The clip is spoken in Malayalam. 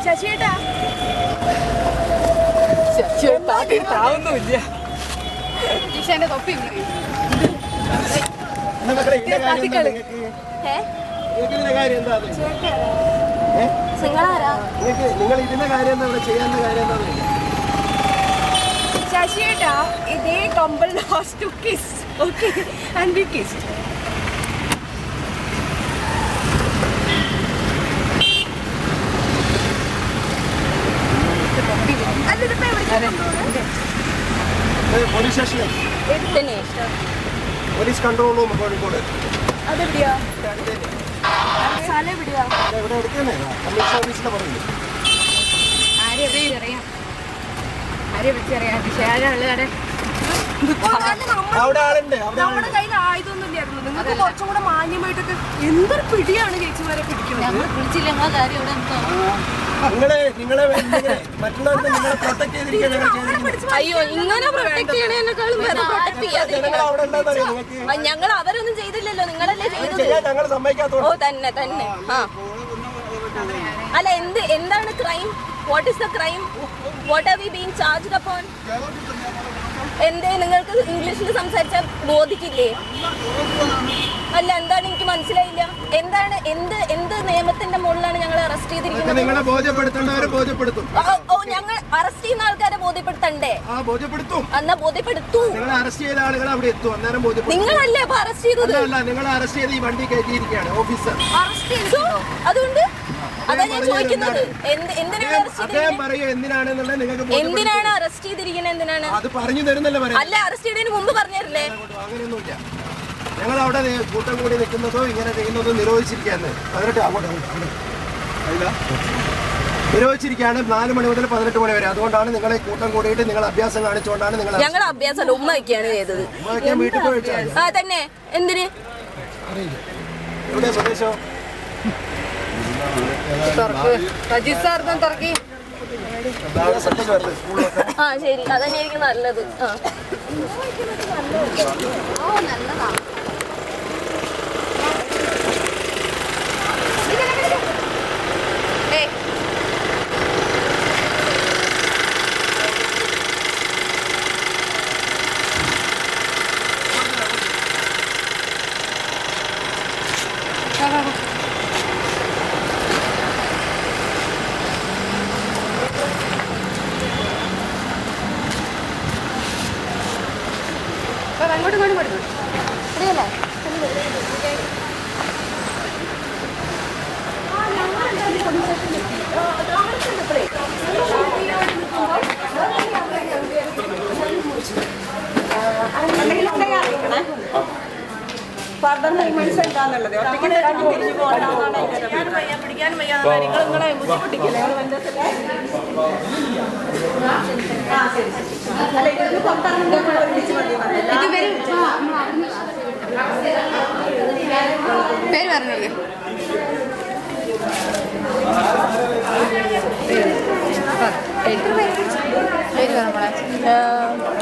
ശശിയേട്ടാ ജിഷേന്റെ തൊപ്പി ശശിയേട്ടാ ഇതേ compel to kiss okay and be kissed. Police സ്റ്റേഷനിൽ പോലീസ് കൺട്രോൾ റൂം കോഴിക്കോട്. അതെവിടെയാ സ്ഥലം എവിടെയാ? ഇവിടെ എടുക്കുന്നേ കമ്മീഷൻ ഓഫീസിലെ പറയുന്നത്. ആരെയാ വിളിച്ചറിയാം. അവിടെ ആളുണ്ട്. നമ്മുടെ കയ്യിൽ ആയുധമൊന്നും ഇല്ലായിരുന്നു. നിങ്ങൾക്ക് കുറച്ചും കൂടെ മാന്യമായിട്ടൊക്കെ എന്തൊരു പിടിയാണ് ചേച്ചിമാരെ പിടിക്കുന്നത്. നിങ്ങളെ മറ്റുള്ളവർക്ക് നിങ്ങളെ പ്രൊട്ടക്ട് ചെയ്തിരിക്കുകയാണ്. അയ്യോ ഇങ്ങനെ പ്രൊട്ടക്ട് ചെയ്യണേക്കാളും ഞങ്ങൾ അവരൊന്നും ചെയ്തില്ലല്ലോ, നിങ്ങളല്ലേ ചെയ്തത്. ഓ തന്നെ തന്നെ. ആ അല്ല എന്താണ് crime? What is the crime? What are we being charged upon? എന്തേ നിങ്ങൾക്ക് ഇംഗ്ലീഷിൽ സംസാരിച്ചാൽ ബോധിക്കില്ലേ? അല്ല എന്താണ് എനിക്ക് മനസ്സിലായില്ല. എന്താണ് എന്ത് നിയമത്തിന്റെ മുകളിലാണ് ഞങ്ങൾ അറസ്റ്റ് ചെയ്തിരിക്കുന്നത്? ഓ ഞങ്ങൾ അറസ്റ്റ് ചെയ്യുന്ന ആൾക്കാരെ ബോധ്യപ്പെടുത്തണ്ടേ? എന്നാ ബോധ്യപ്പെടുത്തൂ. നിങ്ങളല്ലേ അപ്പൊ അറസ്റ്റ് ചെയ്തത്? അതുകൊണ്ട് അതാ ഞാൻ ചോദിക്കുന്നത്, എന്തിനാണ് അറസ്റ്റ് ചെയ്തിരിക്കുന്നത്? എന്തിനാണ്? അല്ല അറസ്റ്റ് ചെയ്തതിന് മുമ്പ് പറഞ്ഞില്ലേ? ഞങ്ങൾ അവിടെ കൂട്ടം കൂടി നിൽക്കുന്നതോ ഇങ്ങനെ ചെയ്യുന്നതോ നിരോധിച്ചിരിക്കുകയാണ്. 4 മണി മുതൽ 18 മണി വരെ. അതുകൊണ്ടാണ് നിങ്ങളെ കൂട്ടം കൂടിയിട്ട് നിങ്ങൾ അഭ്യാസം കാണിച്ചുകൊണ്ടാണ് ഞങ്ങൾ അഭ്യാസം ഉമ്മ വയ്ക്കുകയാണ് ചെയ്തത്. വീട്ടിൽ പോയി ആ തന്നെ. എന്തിന്? എവിടെയാ സ്വദേശം? ആ ശരി, അതന്നെ എനിക്ക് നല്ലത്. ഫർദർ മൂവ്മെന്റ്സ് എന്താന്നുള്ളത് തിരിഞ്ഞു പോകണമെന്നാണ് പിടിക്കാൻ വയ്യ നിങ്ങളെ ബുദ്ധിമുട്ടിക്കില്ലേ? അല്ല ഇതൊന്ന് പുറത്തിറങ്ങുമ്പോൾ ഒരുമിച്ച് മതി. പേര് പറഞ്ഞോളൂ. പേര് പറഞ്ഞോളെ.